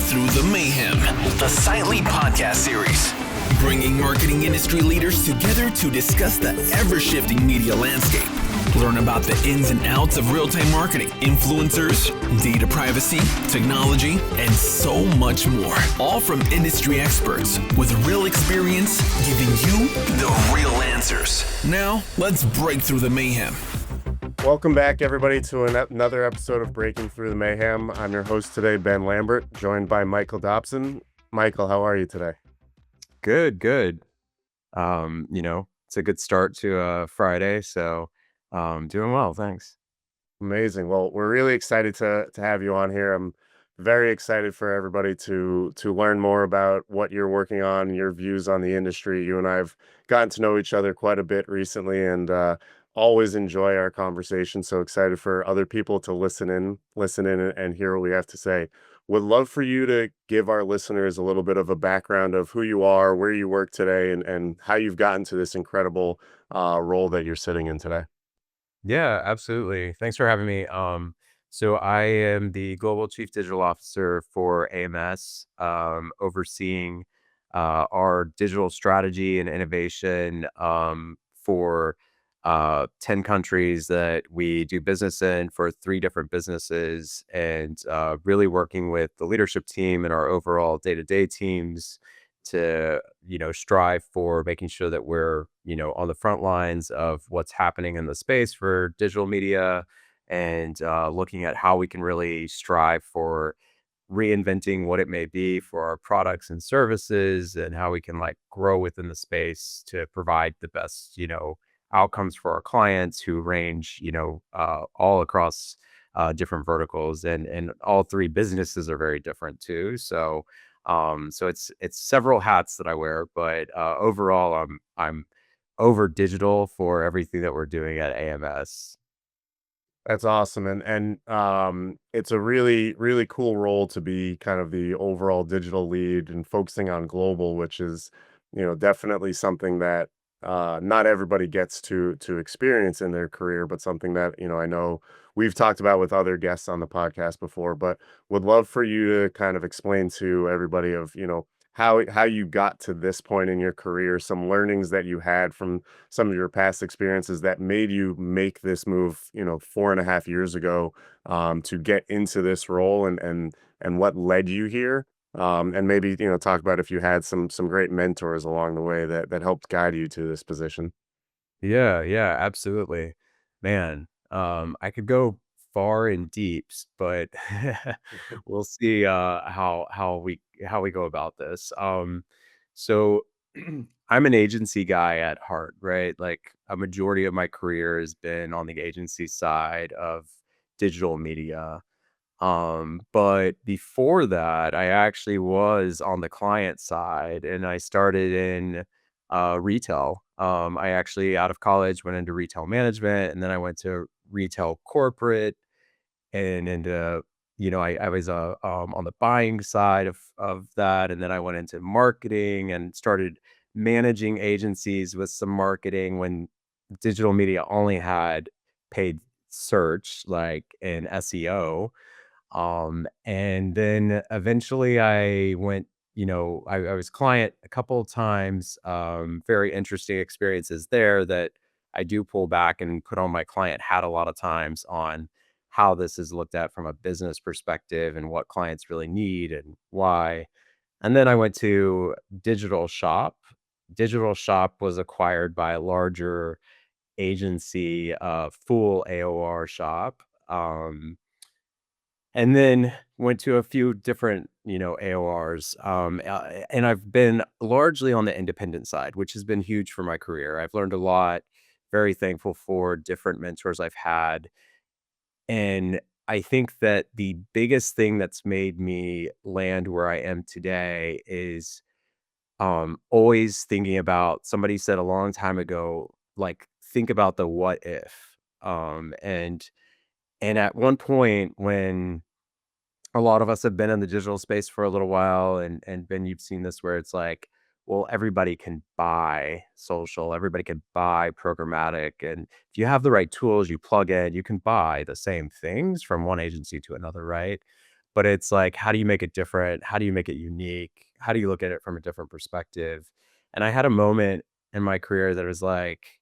Through the Mayhem, the Site Lead podcast series, bringing marketing industry leaders together to discuss the ever-shifting media landscape. Learn about the ins and outs of real-time marketing, influencers, data privacy, technology, and so much more. All from industry experts with real experience, giving you the real answers. Now, let's break through the mayhem. Welcome back, everybody, to another episode of Breaking Through the Mayhem. I'm your host today, Ben Lambert, joined by Michael Dobson. Michael, how are you today? Good. It's a good start to Friday, so doing well, thanks. Amazing. Well, we're really excited to have you on here. I'm very excited for everybody to learn more about what you're working on, your views on the industry. You and I have gotten to know each other quite a bit recently, and always enjoy our conversation. So excited for other people to listen in and hear what we have to say. Would love for you to give our listeners a little bit of a background of who you are, where you work today, and how you've gotten to this incredible role that you're sitting in today. Yeah, absolutely. Thanks for having me. So I am the Global Chief Digital Officer for AMS, overseeing our digital strategy and innovation for 10 countries that we do business in for 3 different businesses, and really working with the leadership team and our overall day-to-day teams to, strive for making sure that we're, on the front lines of what's happening in the space for digital media, and looking at how we can really strive for reinventing what it may be for our products and services, and how we can grow within the space to provide the best, outcomes for our clients who range, all across different verticals, and all 3 businesses are very different too. So it's several hats that I wear, but overall I'm over digital for everything that we're doing at AMS. That's awesome. And it's a really, really cool role to be kind of the overall digital lead and focusing on global, which is, definitely something that not everybody gets to experience in their career, but something that, I know we've talked about with other guests on the podcast before, but would love for you to kind of explain to everybody of, how you got to this point in your career, some learnings that you had from some of your past experiences that made you make this move, 4.5 years ago, to get into this role, and what led you here. And maybe, talk about if you had some great mentors along the way that helped guide you to this position. Yeah, absolutely. Man, I could go far and deep, but we'll see how we go about this. So I'm an agency guy at heart, right? Like, a majority of my career has been on the agency side of digital media. But before that, I actually was on the client side, and I started in retail. I actually, out of college, went into retail management, and then I went to retail corporate, and into, I was on the buying side of that, and then I went into marketing and started managing agencies with some marketing when digital media only had paid search, like in SEO. And then eventually I went, I was client a couple of times, very interesting experiences there that I do pull back and put on my client hat a lot of times on how this is looked at from a business perspective and what clients really need and why. And then I went to Digital Shop. Digital Shop was acquired by a larger agency, full AOR shop. And then went to a few different, AORs. And I've been largely on the independent side, which has been huge for my career. I've learned a lot, very thankful for different mentors I've had. And I think that the biggest thing that's made me land where I am today is always thinking about, somebody said a long time ago, like, think about the what if. And at one point, when a lot of us have been in the digital space for a little while, and Ben, you've seen this, where it's like, well, everybody can buy social, everybody can buy programmatic, and if you have the right tools, you plug in, you can buy the same things from one agency to another, right? but it's like, how do you make it different? How do you make it unique? How do you look at it from a different perspective? And I had a moment in my career that was like,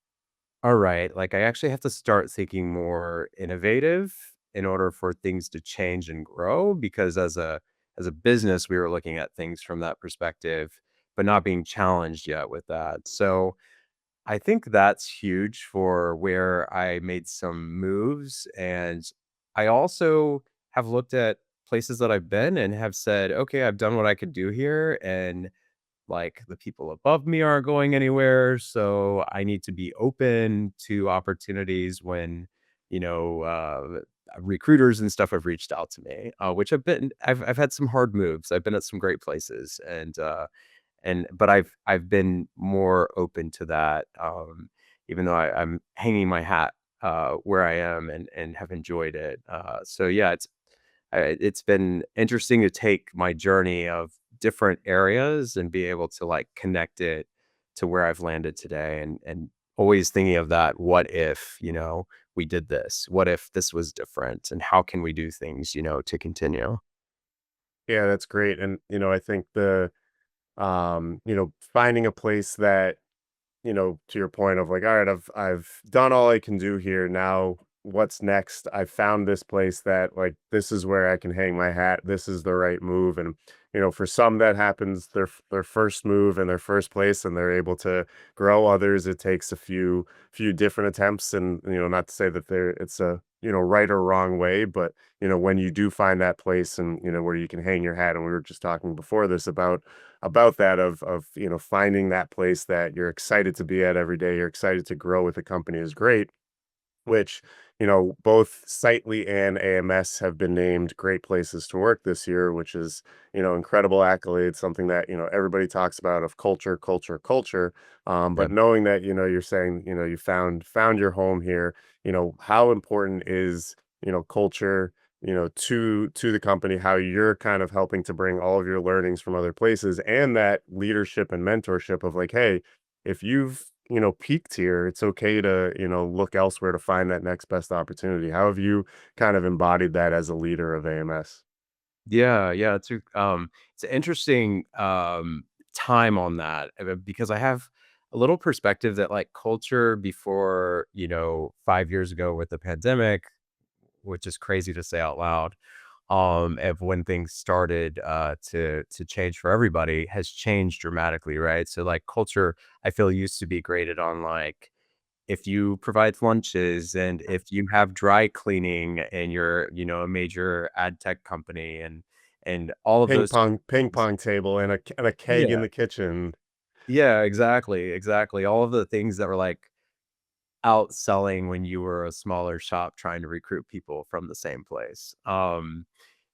all right, like I actually have to start thinking more innovative in order for things to change and grow, because as a business we were looking at things from that perspective, but not being challenged yet with that. So I think that's huge for where I made some moves. And I also have looked at places that I've been and have said, okay, I've done what I could do here. And like the people above me aren't going anywhere. So I need to be open to opportunities when, you know, recruiters and stuff have reached out to me, which I've had some hard moves. I've been at some great places, but I've been more open to that, even though I'm hanging my hat where I am and have enjoyed it. So yeah, it's been interesting to take my journey of different areas and be able to like connect it to where I've landed today, and always thinking of that, what if, we did this? What if this was different? And how can we do things, to continue? Yeah, that's great. And, I think finding a place that, to your point of like, all right, I've done all I can do here. Now, what's next? I found this place that like this is where I can hang my hat. This is the right move. And for some that happens their first move and their first place, and they're able to grow. Others it takes a few different attempts, and not to say that it's a right or wrong way, but when you do find that place and where you can hang your hat. And we were just talking before this about that of finding that place that you're excited to be at every day, you're excited to grow with the company is great, which both Sightly and AMS have been named great places to work this year, which is incredible accolade, something that everybody talks about of culture, culture, culture. Yeah. But knowing that you're saying you found your home here, how important is culture to the company, how you're kind of helping to bring all of your learnings from other places and that leadership and mentorship of like, hey, if you've peaked here, it's okay to look elsewhere to find that next best opportunity. How have you kind of embodied that as a leader of AMS? Yeah, yeah, it's an interesting, time on that, because I have a little perspective that, like, culture before, 5 years ago with the pandemic, which is crazy to say out loud, of when things started, to change for everybody, has changed dramatically, right? So, like, culture, I feel, used to be graded on, like, if you provide lunches and if you have dry cleaning and you're, a major ad tech company, and all of those Ping things. pong table and a keg in Yeah. the kitchen. Yeah, exactly, exactly. All of the things that were, like, outselling when you were a smaller shop trying to recruit people from the same place.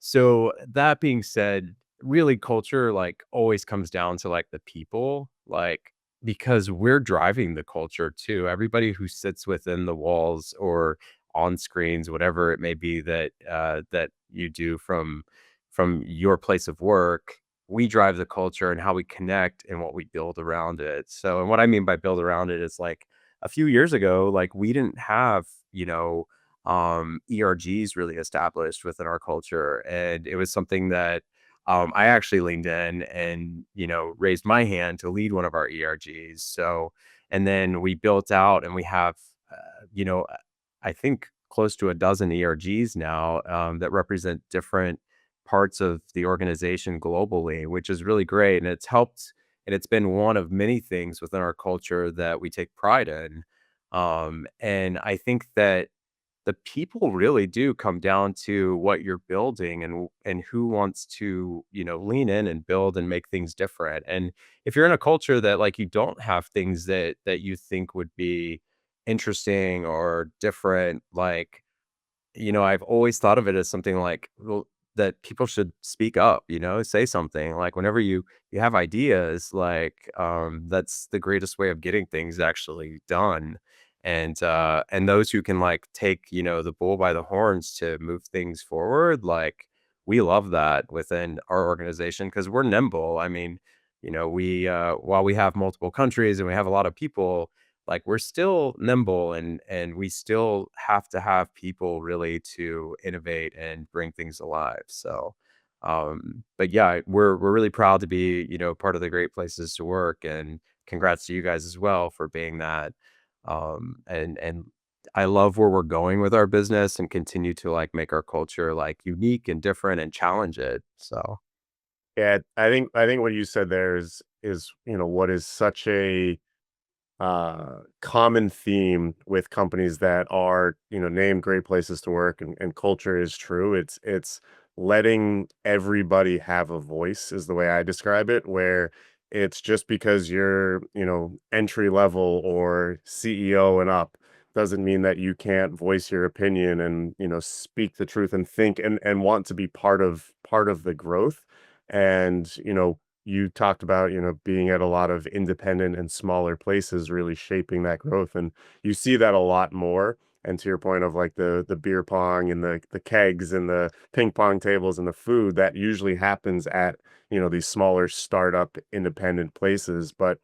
So that being said, really culture like always comes down to like the people, like because we're driving the culture too. Everybody who sits within the walls or on screens, whatever it may be that you do from your place of work, we drive the culture and how we connect and what we build around it. So, and what I mean by build around it is like a few years ago, like we didn't have, ERGs really established within our culture. And it was something that I actually leaned in and, raised my hand to lead one of our ERGs. So, and then we built out and we have, you know, I think close to a dozen ERGs now that represent different parts of the organization globally, which is really great. And it's helped, and it's been one of many things within our culture that we take pride in. And I think that the people really do come down to what you're building and who wants to, lean in and build and make things different. And if you're in a culture that like you don't have things that you think would be interesting or different, like I've always thought of it as something like, well, that people should speak up, say something. Like whenever you have ideas, like that's the greatest way of getting things actually done. And those who can like take, the bull by the horns to move things forward, like we love that within our organization because we're nimble. I mean, we while we have multiple countries and we have a lot of people, like we're still nimble and we still have to have people really to innovate and bring things alive. So But yeah, we're really proud to be, part of the great places to work, and congrats to you guys as well for being that. And I love where we're going with our business and continue to like make our culture like unique and different and challenge it. So Yeah, I think what you said there is what is such a common theme with companies that are named great places to work, and culture is true. It's letting everybody have a voice is the way I describe it, where it's just because you're entry level or CEO and up doesn't mean that you can't voice your opinion and speak the truth and think and want to be part of the growth. And you talked about, being at a lot of independent and smaller places really shaping that growth, and you see that a lot more. And to your point of like the beer pong and the kegs and the ping pong tables and the food, that usually happens at, these smaller startup independent places. But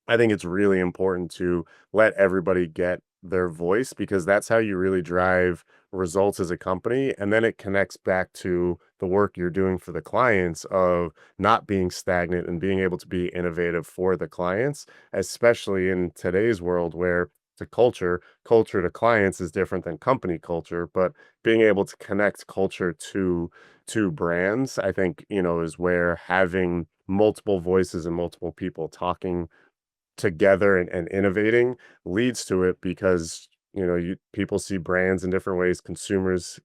I think it's really important to let everybody get their voice, because that's how you really drive results as a company. And then it connects back to the work you're doing for the clients of not being stagnant and being able to be innovative for the clients, especially in today's world where the culture to clients is different than company culture. But being able to connect culture to brands, I think, is where having multiple voices and multiple people talking together and innovating leads to it, because people see brands in different ways, consumers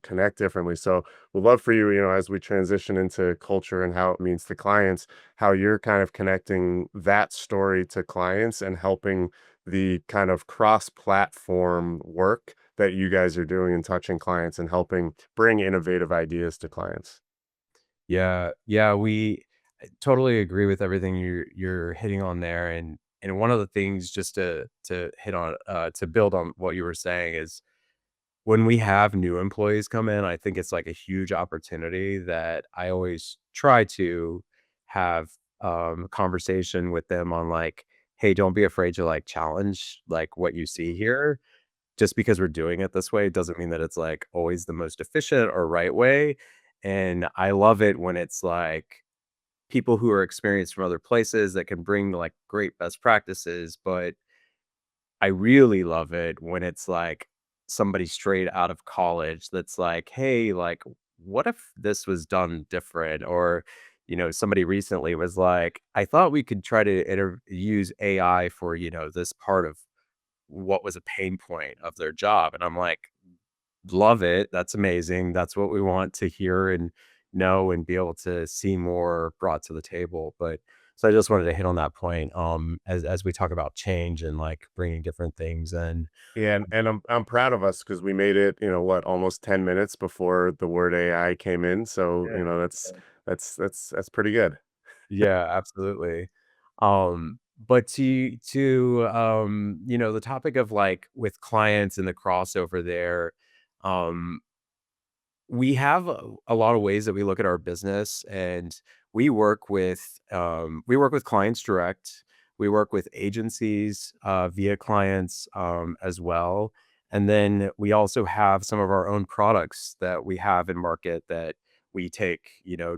connect differently. So we'd love for you, as we transition into culture and how it means to clients, how you're kind of connecting that story to clients and helping the kind of cross platform work that you guys are doing and touching clients and helping bring innovative ideas to clients. yeah, yeah, we I totally agree with everything you're hitting on there. And one of the things, just to hit on, to build on what you were saying, is when we have new employees come in, I think it's like a huge opportunity that I always try to have a conversation with them on like, hey, don't be afraid to like challenge like what you see here. Just because we're doing it this way doesn't mean that it's like always the most efficient or right way. And I love it when it's like people who are experienced from other places that can bring like great best practices. But I really love it when it's like somebody straight out of college that's like, "Hey, like, what if this was done different?" Or, somebody recently was like, "I thought we could try to use AI for, this part of what was a pain point of their job." And I'm like, love it. That's amazing. That's what we want to hear and know and be able to see more brought to the table. But so I just wanted to hit on that point, as we talk about change and like bringing different things in. Yeah, and I'm proud of us because we made it, what, almost 10 minutes before the word AI came in. So, Yeah. that's pretty good. Yeah, absolutely. But the topic of like with clients and the crossover there, um, we have a lot of ways that we look at our business, and we work with clients direct. We work with agencies via clients, as well. And then we also have some of our own products that we have in market that we take,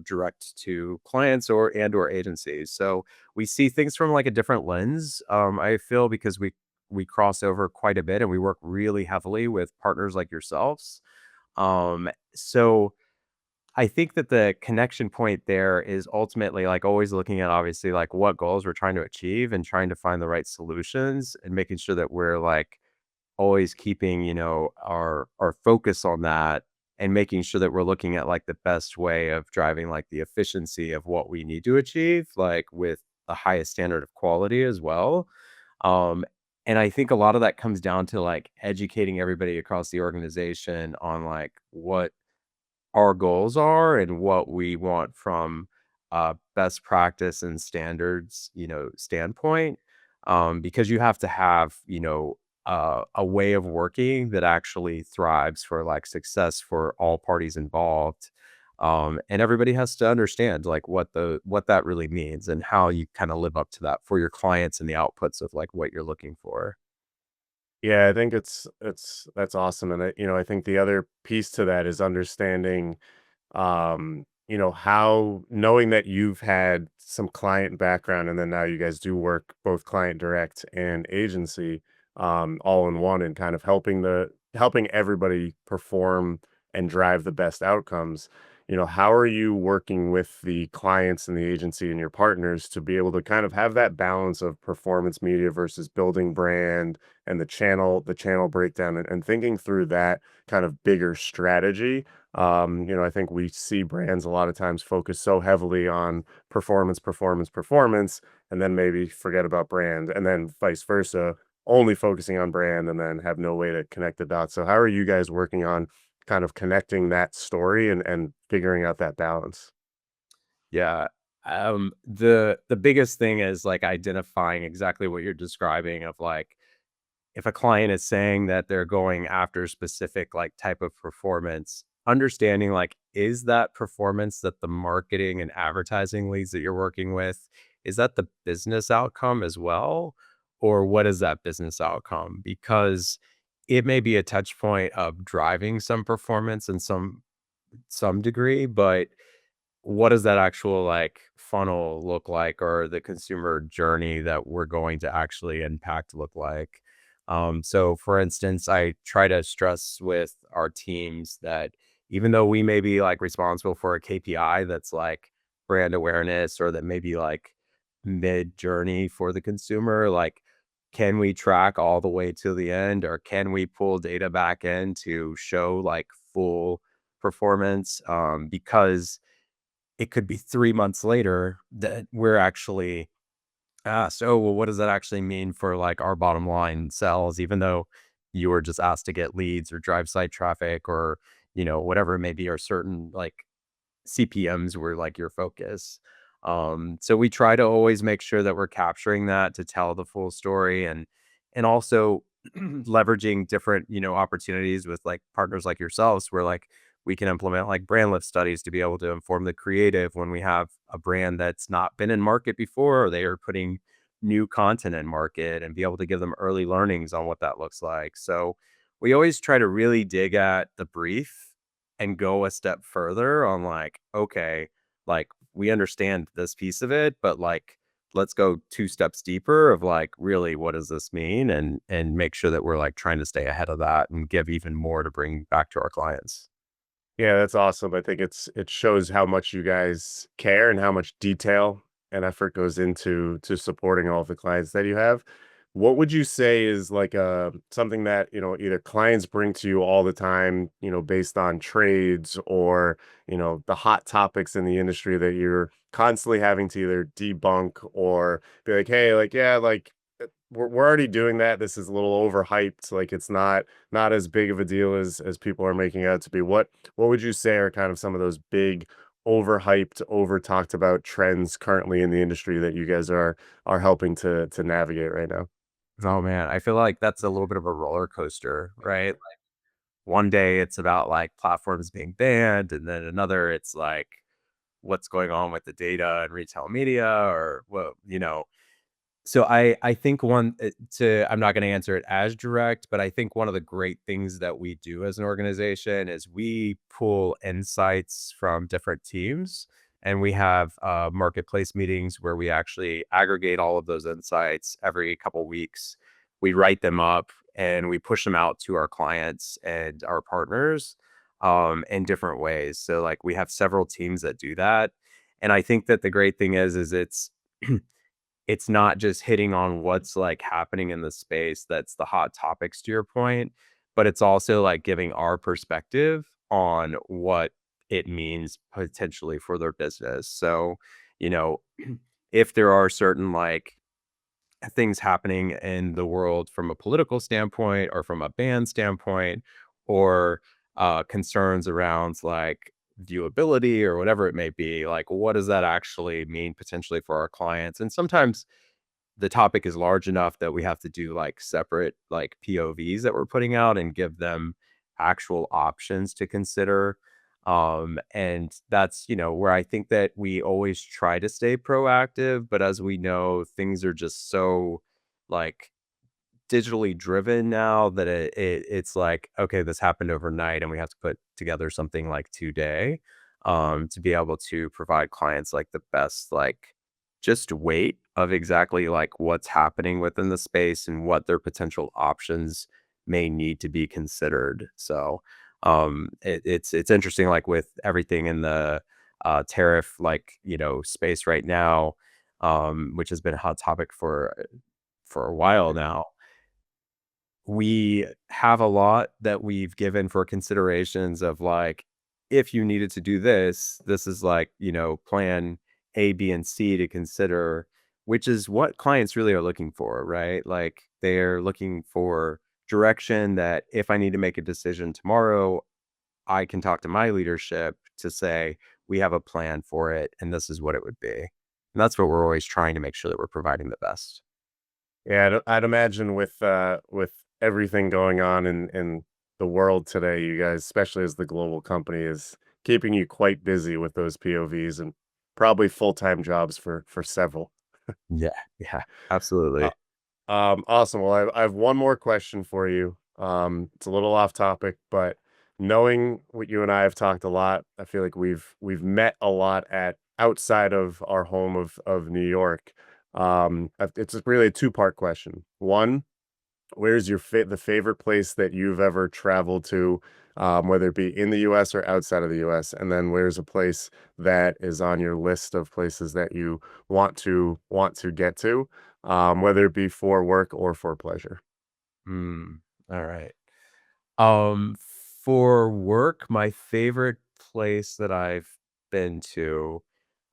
direct to clients or agencies. So we see things from like a different lens. I feel, because we cross over quite a bit, and we work really heavily with partners like yourselves. So I think that the connection point there is ultimately like always looking at, obviously, like what goals we're trying to achieve and trying to find the right solutions, and making sure that we're like always keeping, our focus on that, and making sure that we're looking at like the best way of driving like the efficiency of what we need to achieve, like with the highest standard of quality as well. Um, and I think a lot of that comes down to like educating everybody across the organization on like what our goals are and what we want from best practice and standards, standpoint. Because you have to have, a way of working that actually thrives for like success for all parties involved. And everybody has to understand like what that really means and how you kind of live up to that for your clients and the outputs of like what you're looking for. Yeah, I think that's awesome. And I think the other piece to that is understanding, how knowing that you've had some client background and then now you guys do work both client direct and agency all in one and kind of helping everybody perform and drive the best outcomes. How are you working with the clients and the agency and your partners to be able to kind of have that balance of performance media versus building brand and the channel breakdown and thinking through that kind of bigger strategy. I think we see brands a lot of times focus so heavily on performance, performance, performance, and then maybe forget about brand, and then vice versa, only focusing on brand and then have no way to connect the dots. So how are you guys working on kind of connecting that story and figuring out that balance? Yeah. The biggest thing is like identifying exactly what you're describing of like if a client is saying that they're going after specific like type of performance, understanding like is that performance that the marketing and advertising leads that you're working with, is that the business outcome as well? Or what is that business outcome? Because it may be a touch point of driving some performance in some degree, but what does that actual like funnel look like or the consumer journey that we're going to actually impact look like? So for instance, I try to stress with our teams that even though we may be like responsible for a KPI that's like brand awareness or that may be like mid journey for the consumer, like can we track all the way to the end or can we pull data back in to show like full performance? Because it could be 3 months later that we're actually asked, "Oh, well, what does that actually mean for, like, our bottom line sales?" Even though you were just asked to get leads or drive site traffic or, whatever it may be, or certain, like, CPMs were, like, your focus. So we try to always make sure that we're capturing that to tell the full story and also leveraging different, opportunities with, like, partners like yourselves where, like, we can implement, like, brand lift studies to be able to inform the creative when we have a brand that's not been in market before, or they are putting new content in market and be able to give them early learnings on what that looks like. So we always try to really dig at the brief and go a step further on like, okay, like we understand this piece of it, but like let's go 2 steps deeper of like really what does this mean and make sure that we're like trying to stay ahead of that and give even more to bring back to our clients. Yeah, that's awesome. I think it shows how much you guys care and how much detail and effort goes into supporting all of the clients that you have. What would you say is like something that, either clients bring to you all the time, based on trades or, the hot topics in the industry that you're constantly having to either debunk or be like, hey, like, yeah, like we're already doing that. This is a little overhyped. Like it's not as big of a deal as people are making it out to be. What would you say are kind of some of those big overhyped, over talked about trends currently in the industry that you guys are helping to navigate right now? Oh man, I feel like that's a little bit of a roller coaster, right? Like one day it's about like platforms being banned, and then another it's like what's going on with the data and retail media or what, So I think one to I'm not going to answer it as direct, but I think one of the great things that we do as an organization is we pull insights from different teams and we have marketplace meetings where we actually aggregate all of those insights every couple weeks. We write them up and we push them out to our clients and our partners in different ways. So like we have several teams that do that. And I think that the great thing is it's it's not just hitting on what's, like, happening in the space that's the hot topics to your point, but it's also, like, giving our perspective on what it means potentially for their business. So, you know, if there are certain, like, things happening in the world from a political standpoint or from a ban standpoint or, concerns around, like, viewability or whatever it may be, like, what does that actually mean potentially for our clients? And sometimes the topic is large enough that we have to do like separate like POVs that we're putting out and give them actual options to consider. And that's, where I think that we always try to stay proactive, but as we know, things are just so like digitally driven now that it's like, okay, this happened overnight and we have to put together something like today. to be able to provide clients like the best, like just weight of exactly like what's happening within the space and what their potential options may need to be considered. So it's interesting, like with everything in the tariff, like, space right now, which has been a hot topic for a while now. We have a lot that we've given for considerations of like, if you needed to do this, this is like, plan A, B, and C to consider, which is what clients really are looking for, right? Like they're looking for direction that if I need to make a decision tomorrow, I can talk to my leadership to say, we have a plan for it and this is what it would be. And that's what we're always trying to make sure that we're providing the best. Yeah, I'd imagine with everything going on in the world today, you guys, especially as the global company, is keeping you quite busy with those POVs and probably full-time jobs for several. Yeah. Yeah, Uh, absolutely. awesome. Well, I have one more question for you. It's a little off topic, but knowing what you and I have talked a lot, I feel like we've met a lot at outside of our home of New York. It's really a two-part question. One, where's the favorite place that you've ever traveled to, whether it be in the US or outside of the US? And then where's a place that is on your list of places that you want to get to, whether it be for work or for pleasure? Mm, all right. Um, for work, my favorite place that I've been to,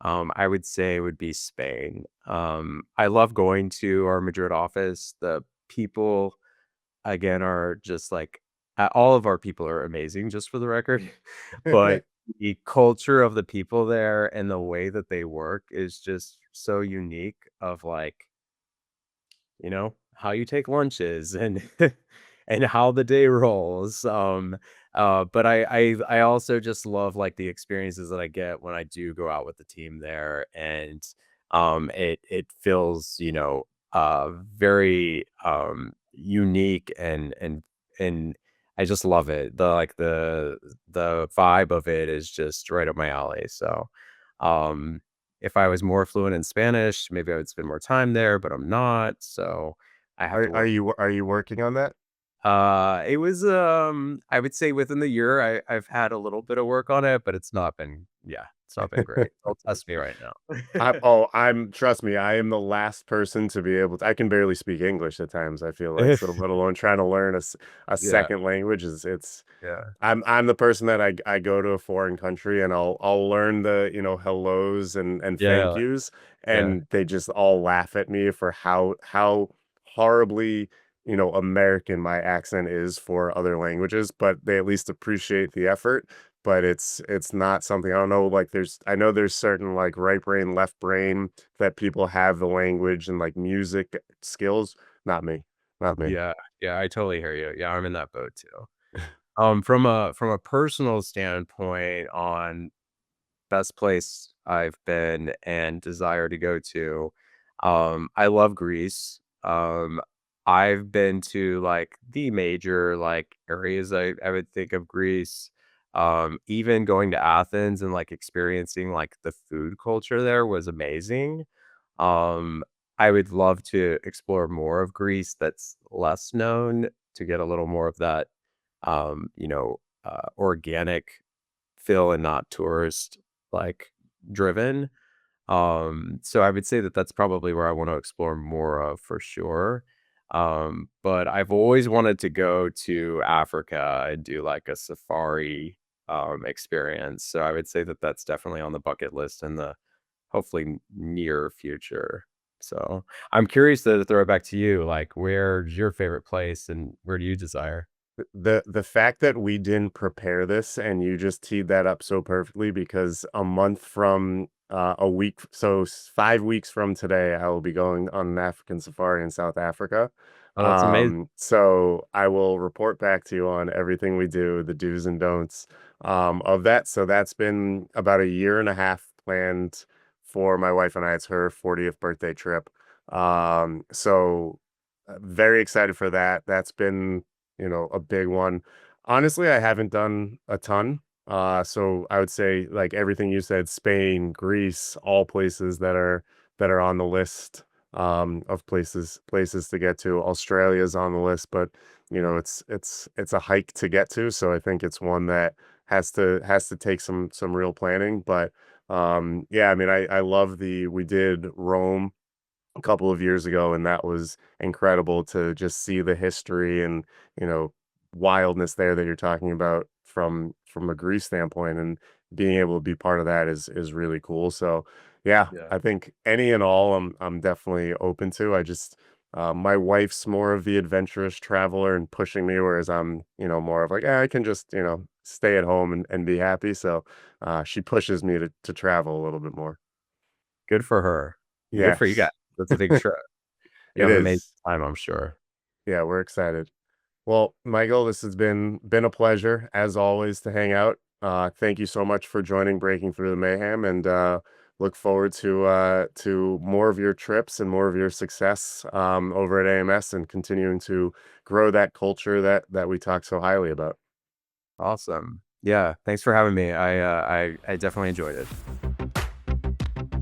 I would say would be Spain. I love going to our Madrid office. The people, again, are just like, all of our people are amazing, just for the record. But the culture of the people there and the way that they work is just so unique of like, how you take lunches and and how the day rolls. But I also just love like the experiences that I get when I do go out with the team there, and it feels, very unique, and I just love it. The vibe of it is just right up my alley. So um if I was more fluent in Spanish, maybe I would spend more time there, but I'm not, so I have to Are work. you working on that? It was, I would say within the year, I've had a little bit of work on it, but it's not been great. Don't test me right now. I'm trust me, I am the last person to be able to. I can barely speak English at times, I feel like, so let alone trying to learn a Yeah, second language is it's yeah, I'm the person that I go to a foreign country and I'll learn the, hellos and thank yeah, yous, yeah, and they just all laugh at me for how horribly, American my accent is for other languages, but they at least appreciate the effort. But it's not something, I don't know, like I know there's certain like right brain, left brain that people have the language and like music skills. Not me. Not me. yeah, yeah, I totally hear you. Yeah, I'm in that boat too. From a personal standpoint on best place I've been and desire to go to. I love Greece. I've been to like the major like areas I would think of Greece. Even going to Athens and like experiencing like the food culture there was amazing. Um, I would love to explore more of Greece that's less known to get a little more of that organic feel and not tourist like driven. So I would say that that's probably where I want to explore more of for sure. But I've always wanted to go to Africa and do like a safari experience. So I would say that that's definitely on the bucket list in the hopefully near future. So I'm curious to throw it back to you. Like, where's your favorite place and where do you desire? The fact that we didn't prepare this and you just teed that up so perfectly, because a month from a week, so 5 weeks from today, I will be going on an African safari in South Africa. Oh, that's amazing. So I will report back to you on everything we do, the do's and don'ts of that. So that's been about a year and a half planned for my wife and I. It's her 40th birthday trip. So very excited for that. That's been, a big one. Honestly, I haven't done a ton. So I would say like everything you said, Spain, Greece, all places that are on the list of places to get to. Australia's on the list, but it's a hike to get to. So I think it's one that has to take some real planning. But yeah, I mean, I love we did Rome a couple of years ago, and that was incredible to just see the history and you know wildness there that you're talking about from a Greece standpoint, and being able to be part of that is really cool. So yeah, Yeah. I think any and all I'm definitely open to. I just my wife's more of the adventurous traveler and pushing me, whereas I'm more of like, I can just stay at home and be happy. So she pushes me to travel a little bit more. Good for her. Good for you guys. Yes. That's a big trip. You It have an amazing is. time, I'm sure. Yeah, we're excited. Well, Michael, this has been a pleasure as always to hang out. Thank you so much for joining Breaking Through the Mayhem, and look forward to more of your trips and more of your success over at AMS, and continuing to grow that culture that we talk so highly about. Awesome. Yeah, thanks for having me. I definitely enjoyed it.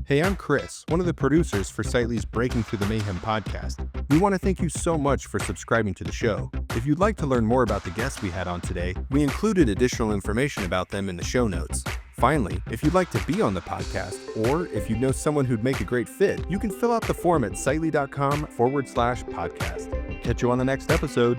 Hey, I'm Chris, one of the producers for Sightly's Breaking Through the Mayhem podcast. We want to thank you so much for subscribing to the show. If you'd like to learn more about the guests we had on today, we included additional information about them in the show notes. Finally, if you'd like to be on the podcast, or if you know someone who'd make a great fit, you can fill out the form at sightly.com/podcast. Catch you on the next episode.